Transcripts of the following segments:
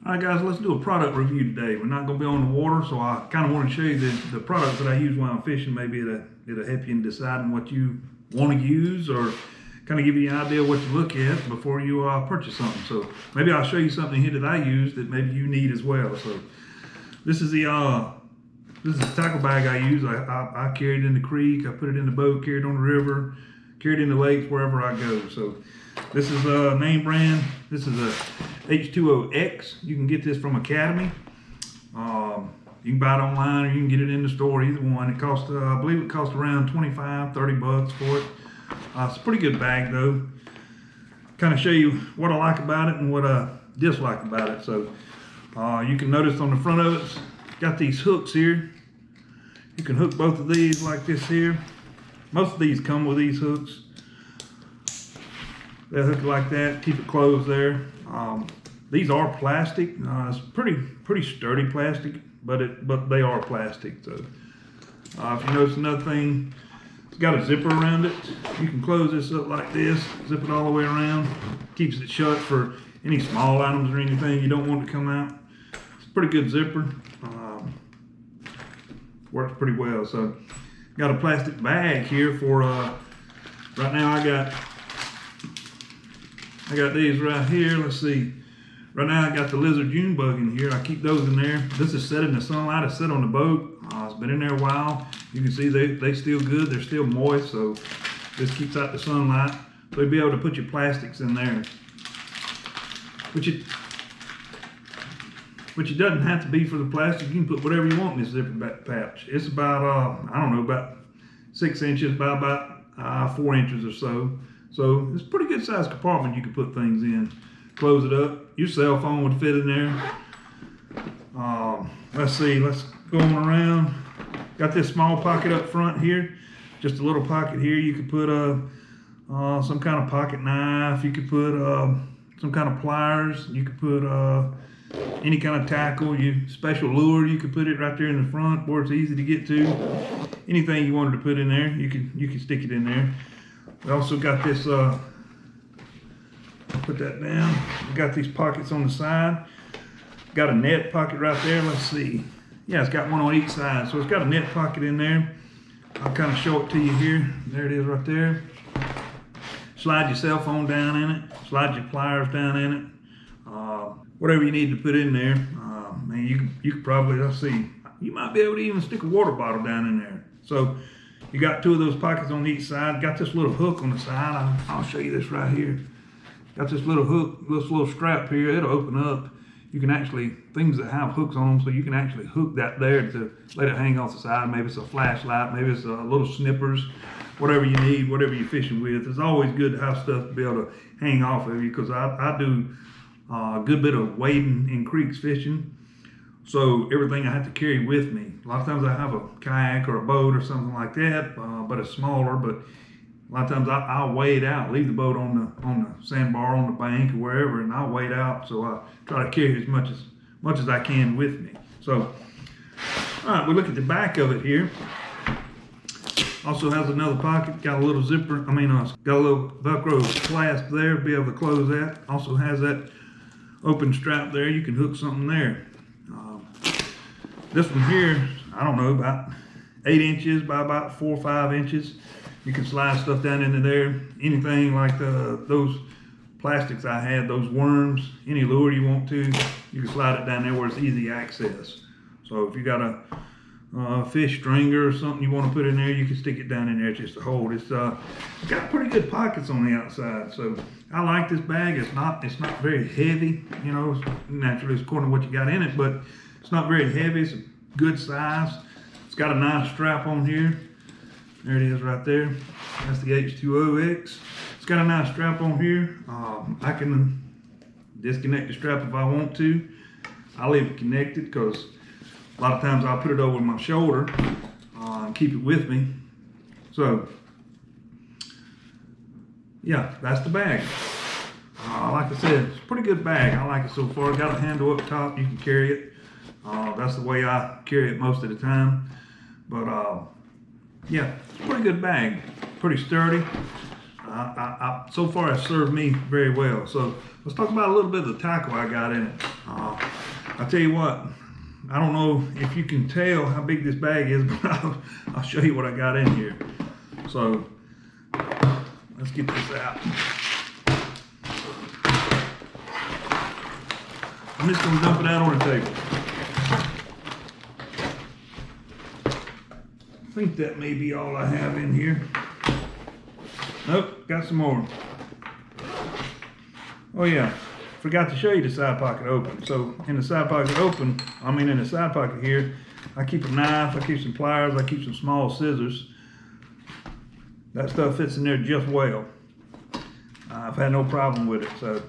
All right, guys, let's do a product review today. We're not going to be on the water, so I kind of want to show you the products that I use while I'm fishing. Maybe it'll help you in deciding what you want to use, or kind of give you an idea of what you look at before you purchase something. So maybe I'll show you something here that I use that maybe you need as well. So this is the tackle bag I use. I carry it in the creek, I put it in the boat, carry it on the river, carry it in the lakes, wherever I go. So this is a name brand. This is a H2OX. You can get this from Academy. You can buy it online or you can get it in the store, either one. It costs, I believe it costs around 25, 30 bucks for it. It's a pretty good bag though. Kind of show you what I like about it and what I dislike about it. So you can notice on the front of it, got these hooks here. You can hook both of these like this here. Most of these come with these hooks. They hook it like that, keep it closed there. These are plastic. It's pretty sturdy plastic, but they are plastic. So if you notice another thing, it's got a zipper around it. You can close this up like this, zip it all the way around. Keeps it shut for any small items or anything you don't want to come out. It's a pretty good zipper. Works pretty well. So got a plastic bag here for right now. I got these right here. Let's see. Right now I got the lizard June bug in here. I keep those in there. This is set in the sunlight. It's set on the boat. It's been in there a while. You can see they still good. They're still moist, so this keeps out the sunlight. So you'll be able to put your plastics in there. Which it doesn't have to be for the plastic. You can put whatever you want in this zipper pouch. It's about, I don't know, about 6 inches by about 4 inches or so. So it's a pretty good sized compartment you can put things in. Close it up. Your cell phone would fit in there. Let's see, let's go on around. Got this small pocket up front here. Just a little pocket here. You could put some kind of pocket knife. You could put some kind of pliers. You could put any kind of tackle, special lure. You could put it right there in the front where it's easy to get to. Anything you wanted to put in there, you can stick it in there. We also got this, put that down. We got these pockets on the side. Got a net pocket right there. Let's see. Yeah, it's got one on each side. So it's got a net pocket in there. I'll kind of show it to you here. There it is right there. Slide your cell phone down in it. Slide your pliers down in it. Whatever you need to put in there. Man, you could probably, let's see. You might be able to even stick a water bottle down in there. So you got two of those pockets on each side. Got this little hook on the side. I'll show you this right here. Got this little hook, this little strap here. It'll open up. You can actually, things that have hooks on them, so you can actually hook that there to let it hang off the side. Maybe it's a flashlight, maybe it's a little snippers, whatever you need, whatever you're fishing with. It's always good to have stuff to be able to hang off of you, because I do a good bit of wading in creeks fishing. So everything I have to carry with me. A lot of times I have a kayak or a boat or something like that, but it's smaller. But a lot of times I'll wade out, leave the boat on the sandbar on the bank or wherever, and I'll wade out. So I try to carry as much as I can with me. So, all right, we look at the back of it here. Also has another pocket, got a little zipper. Got a little Velcro clasp there, be able to close that. Also has that open strap there. You can hook something there. This one here, I don't know, about 8 inches by about 4 or 5 inches. You can slide stuff down into there. Anything like those plastics I had, those worms, any lure you want to, you can slide it down there where it's easy access. So if you got a fish stringer or something you want to put in there, you can stick it down in there just to hold. It's got pretty good pockets on the outside. So I like this bag. It's not very heavy, you know, naturally it's according to what you got in it, but it's not very heavy. It's a good size. It's got a nice strap on here. There it is right there. That's the H2OX. It's got a nice strap on here. I can disconnect the strap if I want to. I leave it connected because a lot of times I'll put it over my shoulder and keep it with me. So, yeah, that's the bag. Like I said, it's a pretty good bag. I like it so far. Got a handle up top. You can carry it. That's the way I carry it most of the time. But yeah, it's a pretty good bag. Pretty sturdy. So far it's served me very well. So let's talk about a little bit of the tackle I got in it. I'll tell you what, I don't know if you can tell how big this bag is, but I'll show you what I got in here. So let's get this out. I'm just gonna dump it out on the table. I think that may be all I have in here. Nope, got some more. Oh yeah, forgot to show you the side pocket open. So in the side pocket open, in the side pocket here, I keep a knife, I keep some pliers, I keep some small scissors. That stuff fits in there just well. I've had no problem with it, so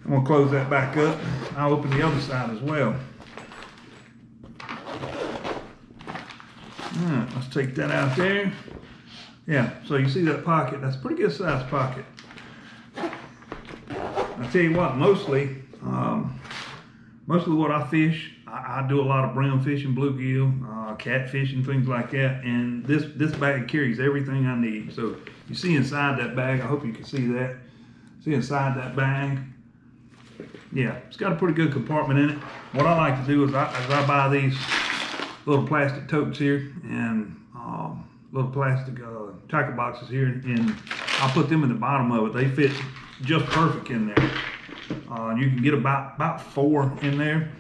I'm gonna close that back up. I'll open the other side as well. All right, let's take that out there. Yeah, so you see that pocket, that's a pretty good sized pocket. I tell you what, mostly what I fish, I do a lot of brim fishing, bluegill, catfish and things like that, and this bag carries everything I need. So you see inside that bag, I hope you can see that. See inside that bag? Yeah, it's got a pretty good compartment in it. What I like to do is I buy these little plastic totes here and little plastic tackle boxes here, and I'll put them in the bottom of it. They fit just perfect in there. You can get about 4 in there.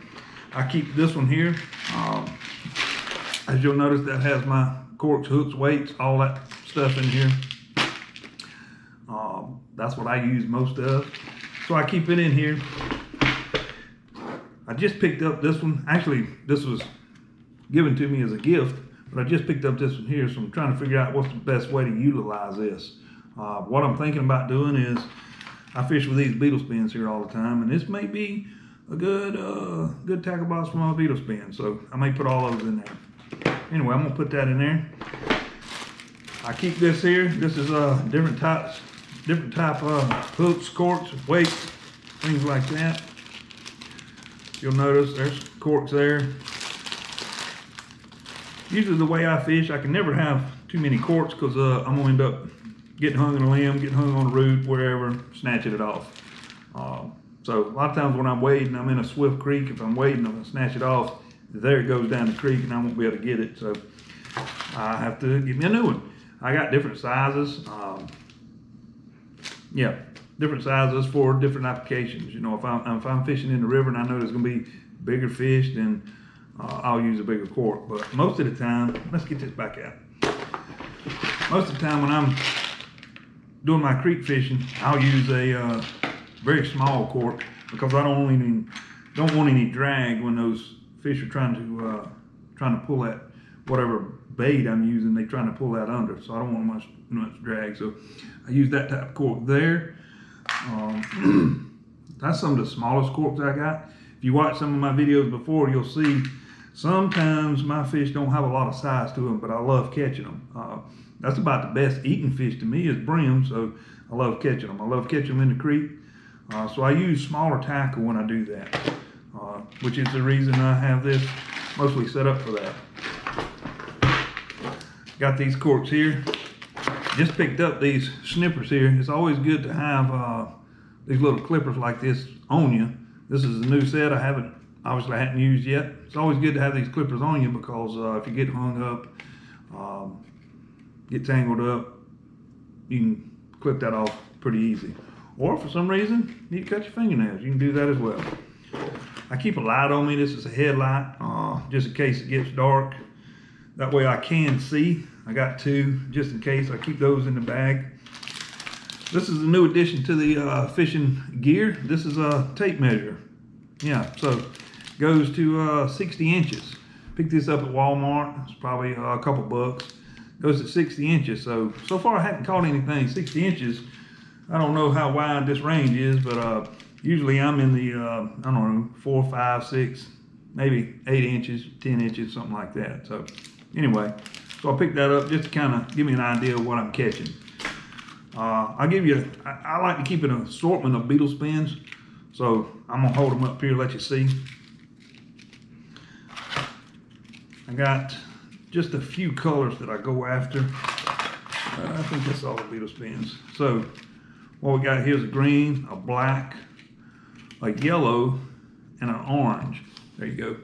I keep this one here. As you'll notice, that has my corks, hooks, weights, all that stuff in here. That's what I use most of. So I keep it in here. I just picked up this one. Actually, this was given to me as a gift, but I just picked up this one here, so I'm trying to figure out what's the best way to utilize this. What I'm thinking about doing is, I fish with these beetle spins here all the time, and this may be a good tackle box for my beetle spin, so I may put all those in there. Anyway, I'm gonna put that in there. I keep this here. This is different type of hooks, corks, weights, things like that. You'll notice there's corks there. Usually the way I fish, I can never have too many corks because I'm gonna end up getting hung in a limb, getting hung on a root, wherever, snatching it off. So a lot of times when I'm wading, I'm in a swift creek. If I'm wading, I'm gonna snatch it off. There it goes down the creek and I won't be able to get it. So I have to get me a new one. I got different sizes. Yeah, different sizes for different applications. You know, if I'm fishing in the river and I know there's gonna be bigger fish, then I'll use a bigger cork. But most of the time, let's get this back out. Most of the time when I'm doing my creek fishing, I'll use a very small cork because I don't want any drag when those fish are trying to pull that whatever bait I'm using. They're trying to pull that under, so I don't want much drag. So I use that type of cork there. That's some of the smallest corks I got. If you watch some of my videos before, you'll see sometimes my fish don't have a lot of size to them, but I love catching them. That's about the best eating fish to me is brim, so I love catching them. I love catching them in the creek. So I use smaller tackle when I do that, which is the reason I have this mostly set up for that. Got these corks here. Just picked up these snippers here. It's always good to have these little clippers like this on you. This is a new set I hadn't used yet. It's always good to have these clippers on you because if you get hung up, get tangled up, you can clip that off pretty easy. Or for some reason, you need to cut your fingernails. You can do that as well. I keep a light on me. This is a headlight, just in case it gets dark. That way I can see. I got 2, just in case. I keep those in the bag. This is a new addition to the fishing gear. This is a tape measure. Yeah, so goes to 60 inches. Picked this up at Walmart. It's probably a couple bucks. Goes to 60 inches. So far I haven't caught anything 60 inches. I don't know how wide this range is, but usually I'm in the, I don't know, 4, 5, 6, maybe 8 inches, 10 inches, something like that. So anyway, so I picked that up just to kind of give me an idea of what I'm catching. I like to keep an assortment of beetle spins. So I'm gonna hold them up here, let you see. I got just a few colors that I go after. I think that's all the beetle spins. So what we got here is a green, a black, a yellow, and an orange. There you go.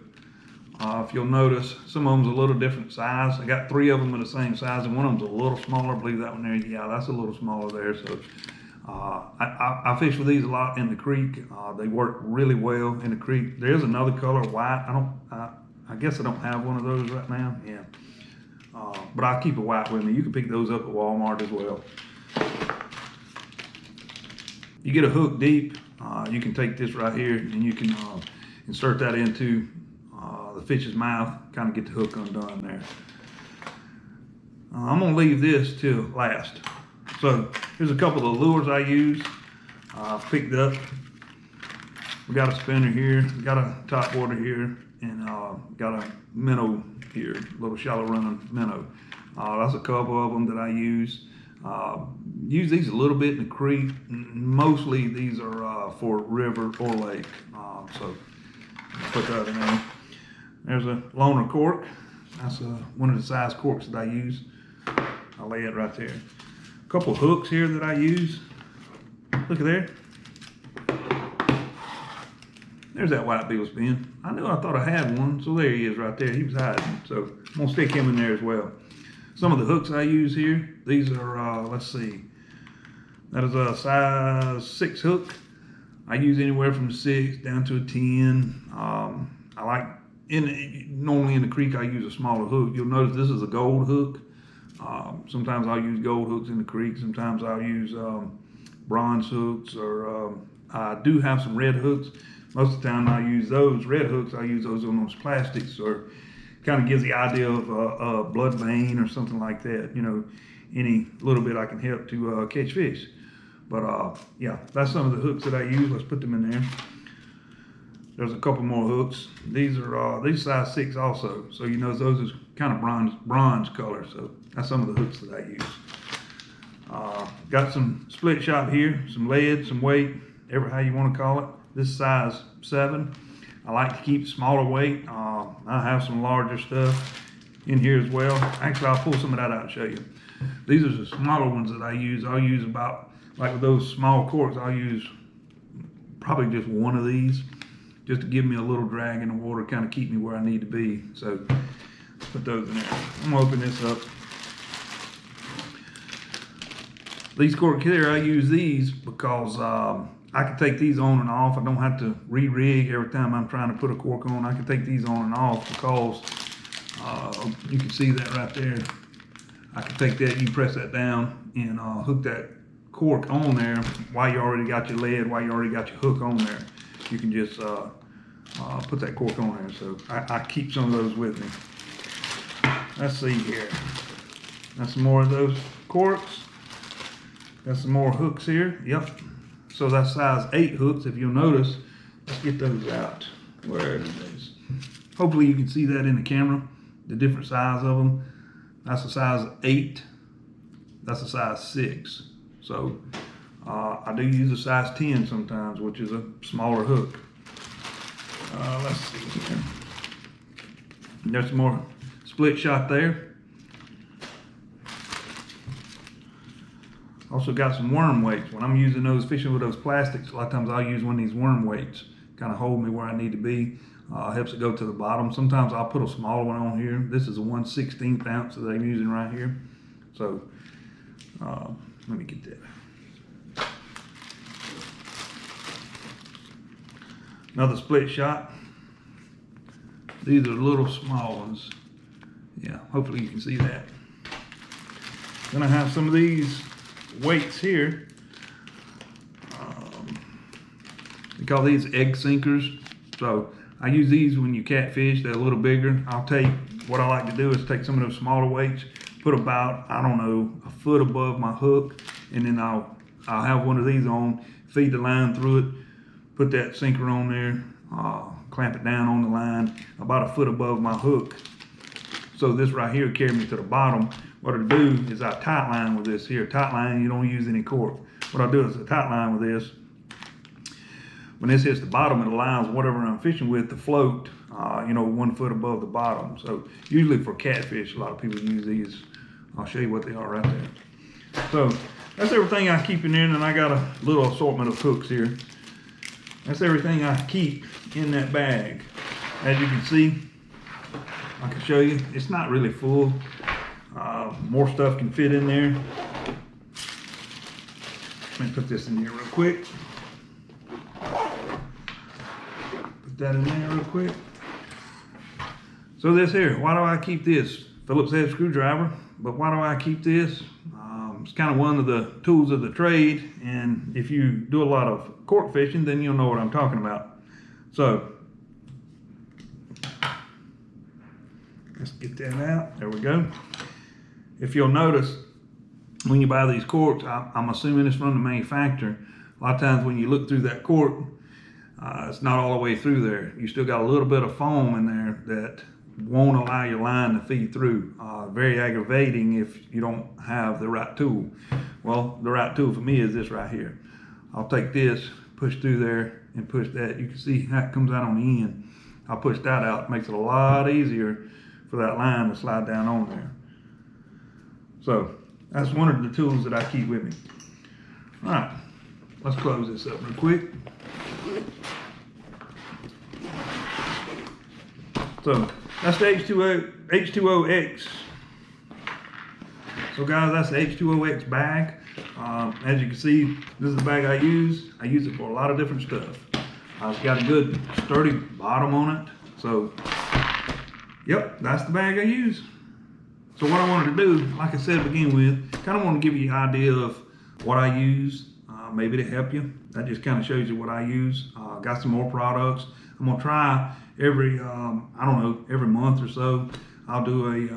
If you'll notice, some of them's a little different size. I got 3 of them in the same size, and one of them's a little smaller. I believe that one there, yeah, that's a little smaller there. So I fish with these a lot in the creek. They work really well in the creek. There is another color, white. I guess I don't have one of those right now. Yeah, but I'll keep a white with me. You can pick those up at Walmart as well. You get a hook deep. You can take this right here and you can insert that into the fish's mouth, kind of get the hook undone there. I'm gonna leave this till last. So here's a couple of the lures I use. Picked up. We got a spinner here, got a top water here, and got a minnow here, a little shallow running minnow. That's a couple of them that I use. Use these a little bit in the creek. Mostly these are for river or lake. So put that in there. There's a loner cork. That's one of the size corks that I use. I'll lay it right there. A couple of hooks here that I use. Look at there. There's that white bill spin. I thought I had one, so there he is right there. He was hiding. So I'm gonna stick him in there as well. Some of the hooks I use here, these are, let's see, that is a size 6 hook. I use anywhere from 6 down to a 10. I like, normally in the creek I use a smaller hook. You'll notice this is a gold hook. Sometimes I'll use gold hooks in the creek. Sometimes I'll use bronze hooks, or I do have some red hooks. Most of the time I use those red hooks. I use those on those plastics, or kind of gives the idea of a blood vein or something like that. You know, any little bit I can help to catch fish. But yeah, that's some of the hooks that I use. Let's put them in there. There's a couple more hooks. These are these size 6 also. So you know those is kind of bronze color. So that's some of the hooks that I use. Got some split shot here, some lead, some weight, ever how you want to call it. This is size 7. I like to keep smaller weight. I have some larger stuff in here as well. Actually, I'll pull some of that out and show you. These are the smaller ones that I use. I'll use about, like with those small corks, I'll use probably just one of these, just to give me a little drag in the water, kind of keep me where I need to be. So put those in there. I'm gonna open this up. These corks here, I use these because I can take these on and off. I don't have to re-rig every time I'm trying to put a cork on. I can take these on and off because you can see that right there. I can take that, you press that down and hook that cork on there while you already got your lead, while you already got your hook on there. You can just put that cork on there. So I keep some of those with me. Let's see here. Got some more of those corks. Got some more hooks here. Yep. So that's size 8 hooks, if you'll notice. Let's get those out. Where are those? Hopefully you can see that in the camera, the different size of them. That's a size 8. That's a size 6. So I do use a size 10 sometimes, which is a smaller hook. Let's see here. There's some more split shot there. Also got some worm weights. When I'm using those, fishing with those plastics, a lot of times I'll use one of these worm weights, kind of hold me where I need to be. Helps it go to the bottom. Sometimes I'll put a smaller one on here. This is a 1/16 ounce that I'm using right here. So let me get that. Another split shot. These are little small ones. Yeah, hopefully you can see that. Then I have some of these weights here. We call these egg sinkers. So I use these when you catfish. They're a little bigger. What I like to do is take some of those smaller weights, put about, I don't know, a foot above my hook, and then I'll have one of these on, feed the line through it, put that sinker on there, clamp it down on the line about a foot above my hook. So this right here carry me to the bottom. What I do is I tight line with this here. Tight line, you don't use any cork. What I do is I tight line with this. When this hits the bottom, it allows whatever I'm fishing with to float, 1 foot above the bottom. So usually for catfish, a lot of people use these. I'll show you what they are right there. So that's everything I keep in there, and I got a little assortment of hooks here. That's everything I keep in that bag. As you can see, I can show you, it's not really full. More stuff can fit in there. Let me put this in here real quick. Put that in there real quick. So this here, why do I keep this? Phillips head screwdriver, but why do I keep this? It's kind of one of the tools of the trade, and if you do a lot of cork fishing, then you'll know what I'm talking about. So, let's get that out. There we go. If you'll notice, when you buy these corks, I'm assuming it's from the manufacturer. A lot of times when you look through that cork, it's not all the way through there. You still got a little bit of foam in there that won't allow your line to feed through. Very aggravating if you don't have the right tool. Well, the right tool for me is this right here. I'll take this, push through there, and push that. You can see how it comes out on the end. I'll push that out. It makes it a lot easier for that line to slide down on there. So that's one of the tools that I keep with me. All right, let's close this up real quick. So that's the H2OX. So guys, that's the H2OX bag. As you can see, this is the bag I use. I use it for a lot of different stuff. It's got a good sturdy bottom on it. So, yep, that's the bag I use. So what I wanted to do, like I said to begin with, kind of want to give you an idea of what I use, maybe to help you. That just kind of shows you what I use. Got some more products. I'm gonna try every, I don't know, every month or so. I'll do a,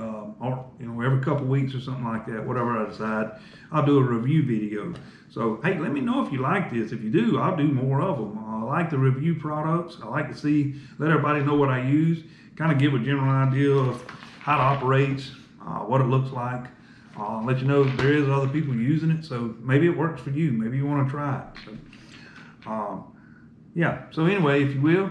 or, you know, every couple weeks or something like that, whatever I decide, I'll do a review video. So, hey, let me know if you like this. If you do, I'll do more of them. I like to review products. I like to see, let everybody know what I use, kind of give a general idea of how it operates, what it looks like. Let you know there is other people using it, so maybe it works for you. Maybe you want to try it. So, yeah, so anyway, if you will,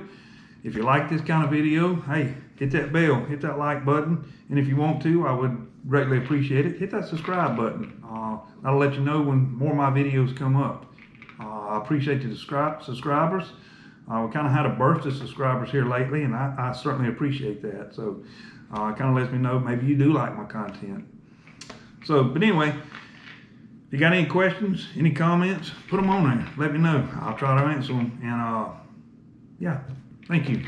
if you like this kind of video, hey, hit that bell, hit that like button, and if you want to, I would greatly appreciate it. Hit that subscribe button. That'll let you know when more of my videos come up. I appreciate the subscribers. We kind of had a burst of subscribers here lately, and I certainly appreciate that. So it kind of lets me know maybe you do like my content. So, but anyway, if you got any questions, any comments, put them on there. Let me know. I'll try to answer them. And yeah, thank you.